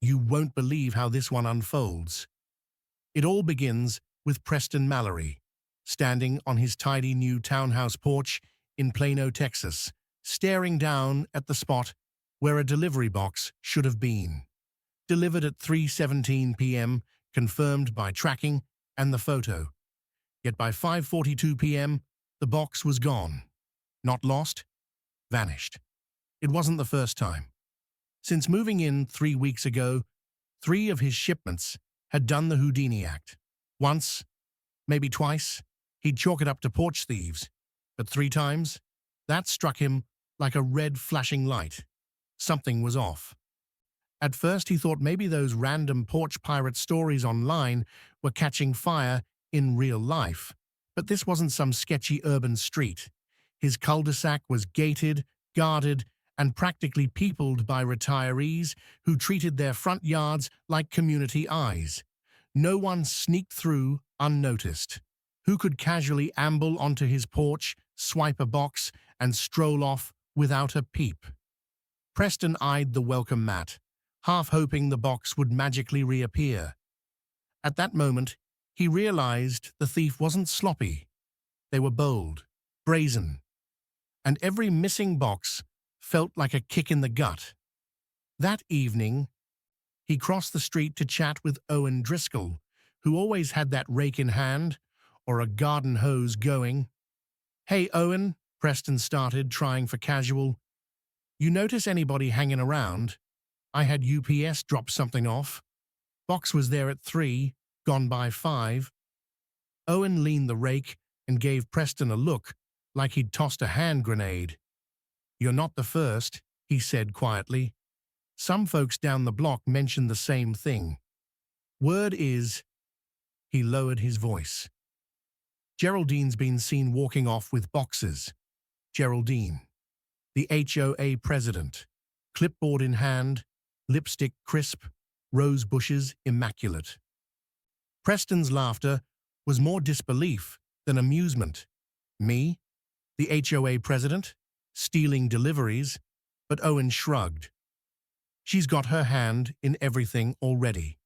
You won't believe how this one unfolds. It all begins with Preston Mallory, standing on his tidy new townhouse porch in Plano, Texas, staring down at the spot where a delivery box should have been. Delivered at 3:17 p.m., confirmed by tracking and the photo. Yet by 5:42 p.m., the box was gone. Not lost, vanished. It wasn't the first time. Since moving in 3 weeks ago, 3 of his shipments had done the Houdini act. Once, maybe twice, he'd chalk it up to porch thieves. But 3 times, that struck him like a red flashing light. Something was off. At first he thought maybe those random porch pirate stories online were catching fire in real life. But this wasn't some sketchy urban street. His cul-de-sac was gated, guarded, and practically peopled by retirees who treated their front yards like community eyes. No one sneaked through unnoticed. Who could casually amble onto his porch, swipe a box, and stroll off without a peep? Preston eyed the welcome mat, half hoping the box would magically reappear. At that moment, he realized the thief wasn't sloppy. They were bold, brazen, and every missing box felt like a kick in the gut. That evening, he crossed the street to chat with Owen Driscoll, who always had that rake in hand or a garden hose going. "Hey, Owen," Preston started, trying for casual. "You notice anybody hanging around? I had UPS drop something off. Box was there at 3, gone by 5. Owen leaned the rake and gave Preston a look like he'd tossed a hand grenade. "You're not the first," he said quietly. "Some folks down the block mentioned the same thing. Word is—" He lowered his voice. "Geraldine's been seen walking off with boxes." Geraldine, the HOA president, clipboard in hand, lipstick crisp, rose bushes immaculate. Preston's laughter was more disbelief than amusement. "Me? The HOA president? Stealing deliveries?" But Owen shrugged. "She's got her hand in everything already."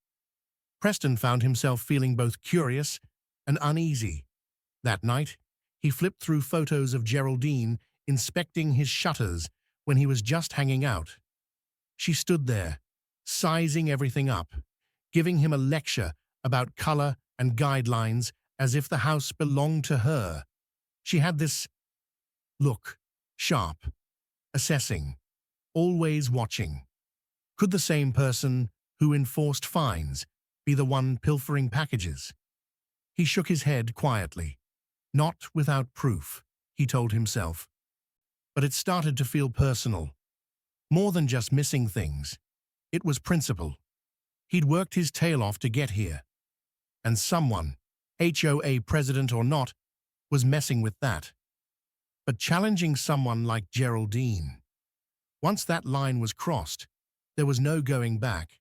Preston found himself feeling both curious and uneasy. That night, he flipped through photos of Geraldine inspecting his shutters when he was just hanging out. She stood there, sizing everything up, giving him a lecture about color and guidelines as if the house belonged to her. She had this look, sharp, assessing, always watching. Could the same person who enforced fines be the one pilfering packages? He shook his head quietly. Not without proof, he told himself. But it started to feel personal. More than just missing things. It was principle. He'd worked his tail off to get here. And someone, HOA president or not, was messing with that. But challenging someone like Geraldine. Once that line was crossed, there was no going back.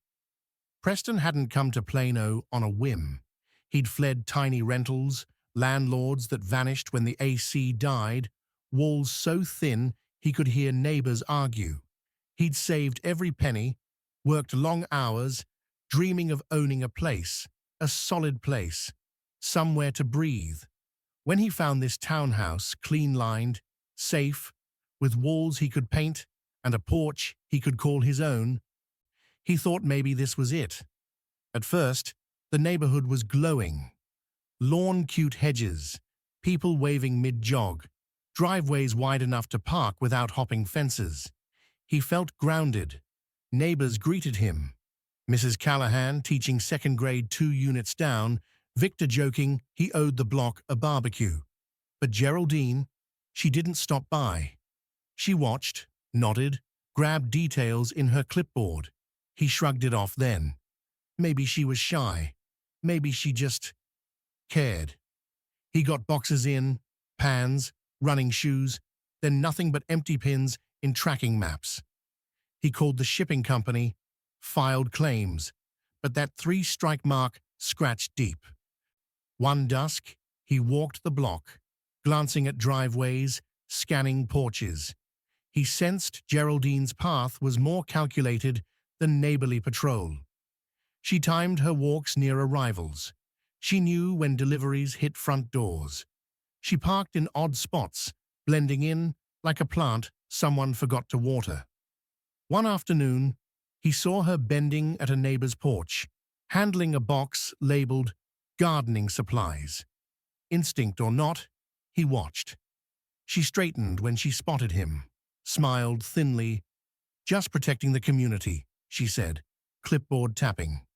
Preston hadn't come to Plano on a whim. He'd fled tiny rentals, landlords that vanished when the AC died, walls so thin he could hear neighbors argue. He'd saved every penny, worked long hours, dreaming of owning a place, a solid place, somewhere to breathe. When he found this townhouse, clean-lined, safe, with walls he could paint and a porch he could call his own, he thought maybe this was it. At first, the neighborhood was glowing. Lawn-cute hedges, people waving mid-jog, driveways wide enough to park without hopping fences. He felt grounded. Neighbors greeted him. Mrs. Callahan teaching second grade 2 units down, Victor joking he owed the block a barbecue. But Geraldine, she didn't stop by. She watched, nodded, grabbed details in her clipboard. He shrugged it off then. Maybe she was shy. Maybe she just cared. He got boxes in, pans, running shoes, then nothing but empty pins in tracking maps. He called the shipping company, filed claims, but that 3-strike mark scratched deep. One dusk, he walked the block, glancing at driveways, scanning porches. He sensed Geraldine's path was more calculated than neighborly patrol. She timed her walks near arrivals. She knew when deliveries hit front doors. She parked in odd spots, blending in like a plant someone forgot to water. One afternoon, he saw her bending at a neighbor's porch, handling a box labeled gardening supplies. Instinct or not, he watched. She straightened when she spotted him, smiled thinly. "Just protecting the community," she said, clipboard tapping.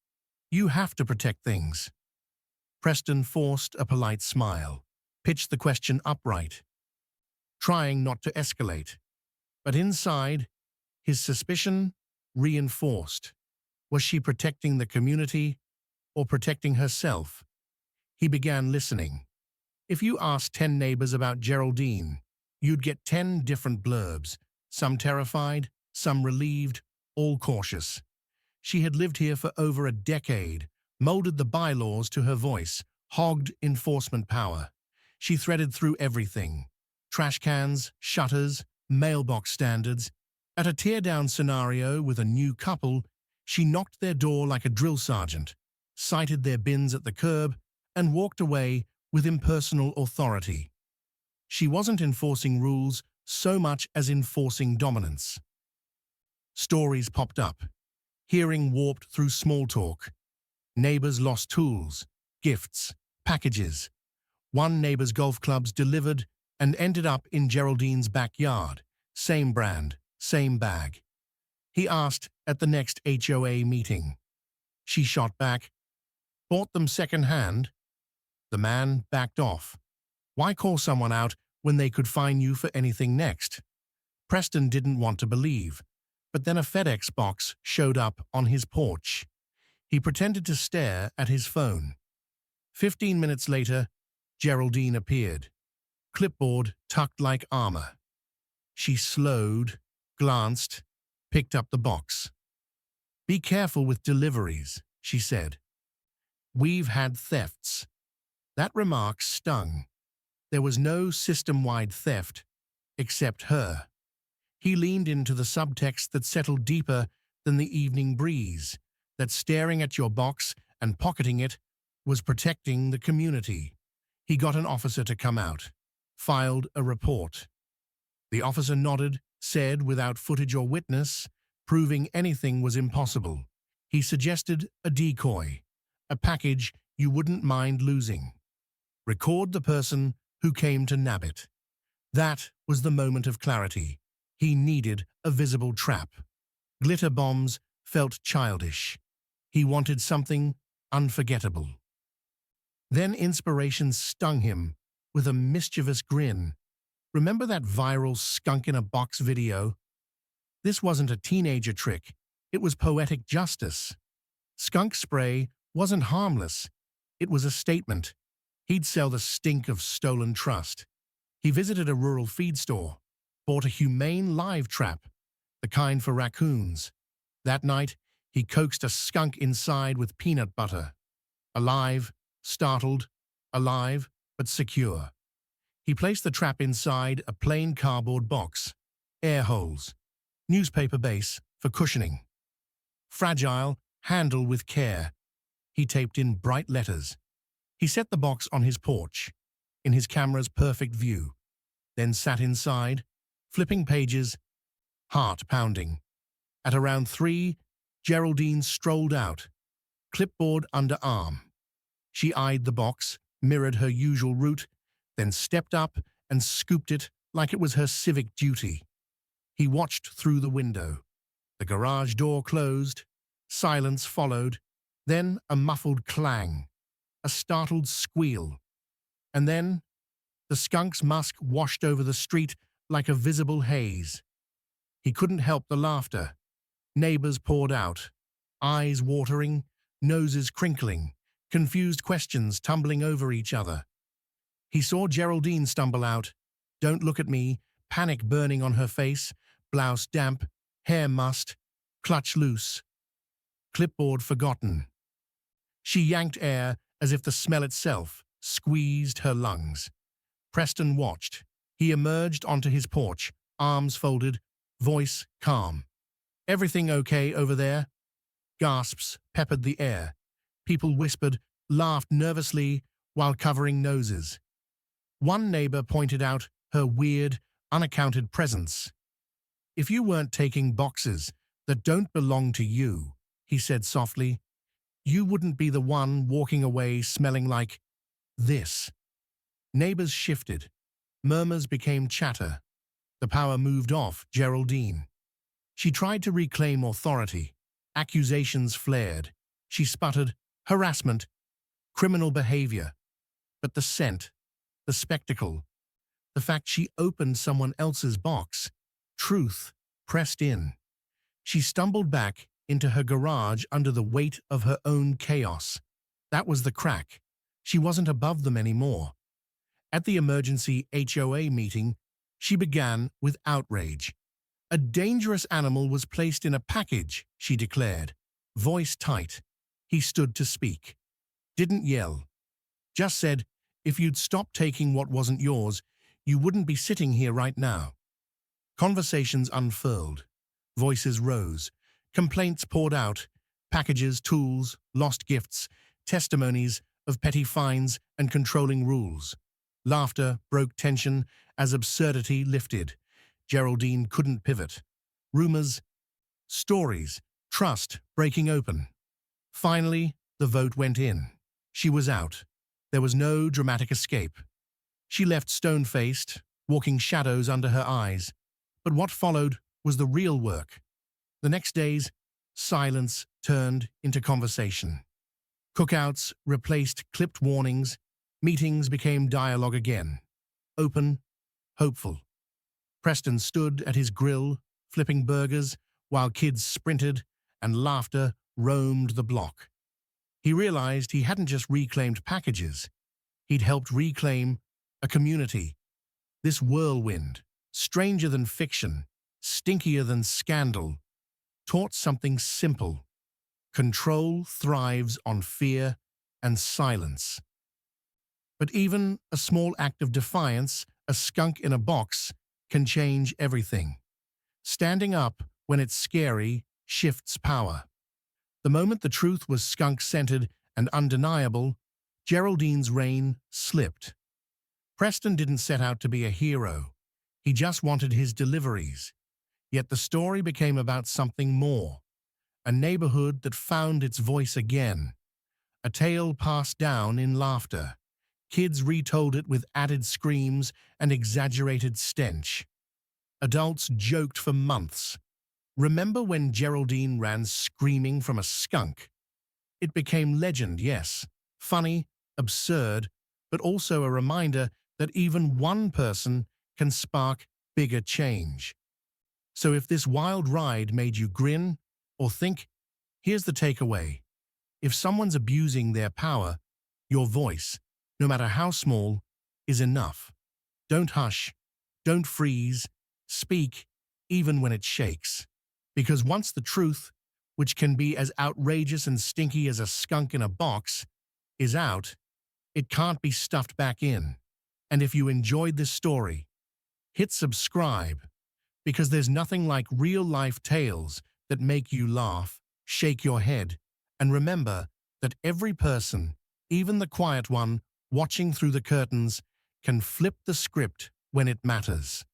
"You have to protect things." Preston forced a polite smile, pitched the question upright, trying not to escalate. But inside, his suspicion reinforced. Was she protecting the community or protecting herself? He began listening. If you asked 10 neighbors about Geraldine, you'd get 10 different blurbs, some terrified, some relieved, all cautious. She had lived here for over a decade, molded the bylaws to her voice, hogged enforcement power. She threaded through everything: trash cans, shutters, mailbox standards. At a tear-down scenario with a new couple, she knocked their door like a drill sergeant, cited their bins at the curb, and walked away with impersonal authority. She wasn't enforcing rules so much as enforcing dominance. Stories popped up. Hearing warped through small talk. Neighbors lost tools, gifts, packages. One neighbor's golf clubs delivered and ended up in Geraldine's backyard. Same brand, same bag. He asked at the next HOA meeting. She shot back, "Bought them second-hand." The man backed off. Why call someone out when they could fine you for anything next? Preston didn't want to believe, but then a FedEx box showed up on his porch. He pretended to stare at his phone. 15 minutes later, Geraldine appeared, clipboard tucked like armor. She slowed, glanced, picked up the box. "Be careful with deliveries," she said. "We've had thefts." That remark stung. There was no system-wide theft, except her. He leaned into the subtext that settled deeper than the evening breeze, that staring at your box and pocketing it was protecting the community. He got an officer to come out, filed a report. The officer nodded, said without footage or witness, proving anything was impossible. He suggested a decoy, a package you wouldn't mind losing. Record the person who came to nab it. That was the moment of clarity. He needed a visible trap. Glitter bombs felt childish. He wanted something unforgettable. Then inspiration stung him with a mischievous grin. Remember that viral skunk in a box video? This wasn't a teenager trick. It was poetic justice. Skunk spray wasn't harmless. It was a statement. He'd sell the stink of stolen trust. He visited a rural feed store, bought a humane live trap, the kind for raccoons. That night, he coaxed a skunk inside with peanut butter. Alive, startled, alive, but secure. He placed the trap inside a plain cardboard box, air holes, newspaper base for cushioning. Fragile, handle with care. He taped in bright letters. He set the box on his porch, in his camera's perfect view, then sat inside, flipping pages, heart pounding. At around 3, Geraldine strolled out, clipboard under arm. She eyed the box, mirrored her usual route, then stepped up and scooped it like it was her civic duty. He watched through the window. The garage door closed. Silence followed. Then a muffled clang, a startled squeal. And then the skunk's musk washed over the street like a visible haze. He couldn't help the laughter. Neighbors poured out, eyes watering, noses crinkling, confused questions tumbling over each other. He saw Geraldine stumble out, "Don't look at me," panic burning on her face, blouse damp, hair mussed, clutch loose. Clipboard forgotten. She yanked air as if the smell itself squeezed her lungs. Preston watched. He emerged onto his porch, arms folded, voice calm. "Everything okay over there?" Gasps peppered the air. People whispered, laughed nervously while covering noses. One neighbor pointed out her weird, unaccounted presence. "If you weren't taking boxes that don't belong to you," he said softly, "you wouldn't be the one walking away smelling like this." Neighbors shifted. Murmurs became chatter. The power moved off Geraldine. She tried to reclaim authority. Accusations flared. She sputtered, harassment, criminal behavior. But the scent, the spectacle, the fact she opened someone else's box, truth pressed in. She stumbled back into her garage under the weight of her own chaos. That was the crack. She wasn't above them anymore. At the emergency HOA meeting, she began with outrage. "A dangerous animal was placed in a package," she declared, voice tight. He stood to speak. Didn't yell. Just said, "If you'd stop taking what wasn't yours, you wouldn't be sitting here right now." Conversations unfurled. Voices rose. Complaints poured out. Packages, tools, lost gifts, testimonies of petty fines and controlling rules. Laughter broke tension as absurdity lifted. Geraldine couldn't pivot. Rumors, stories, trust breaking open. Finally, the vote went in. She was out. There was no dramatic escape. She left stone-faced, walking shadows under her eyes. But what followed was the real work. The next days, silence turned into conversation. Cookouts replaced clipped warnings. Meetings became dialogue again. Open, hopeful. Preston stood at his grill, flipping burgers, while kids sprinted and laughter roamed the block. He realized he hadn't just reclaimed packages. He'd helped reclaim a community. This whirlwind, stranger than fiction, stinkier than scandal, taught something simple. Control thrives on fear and silence. But even a small act of defiance, a skunk in a box, can change everything. Standing up when it's scary shifts power. The moment the truth was skunk-scented and undeniable, Geraldine's reign slipped. Preston didn't set out to be a hero. He just wanted his deliveries. Yet the story became about something more. A neighborhood that found its voice again. A tale passed down in laughter. Kids retold it with added screams and exaggerated stench. Adults joked for months. Remember when Geraldine ran screaming from a skunk? It became legend, yes. Funny, absurd, but also a reminder that even one person can spark bigger change. So if this wild ride made you grin or think, here's the takeaway. If someone's abusing their power, your voice, no matter how small, is enough. Don't hush, don't freeze, speak even when it shakes. Because once the truth, which can be as outrageous and stinky as a skunk in a box, is out, it can't be stuffed back in. And if you enjoyed this story, hit subscribe, because there's nothing like real-life tales that make you laugh, shake your head, and remember that every person, even the quiet one, watching through the curtains, can flip the script when it matters.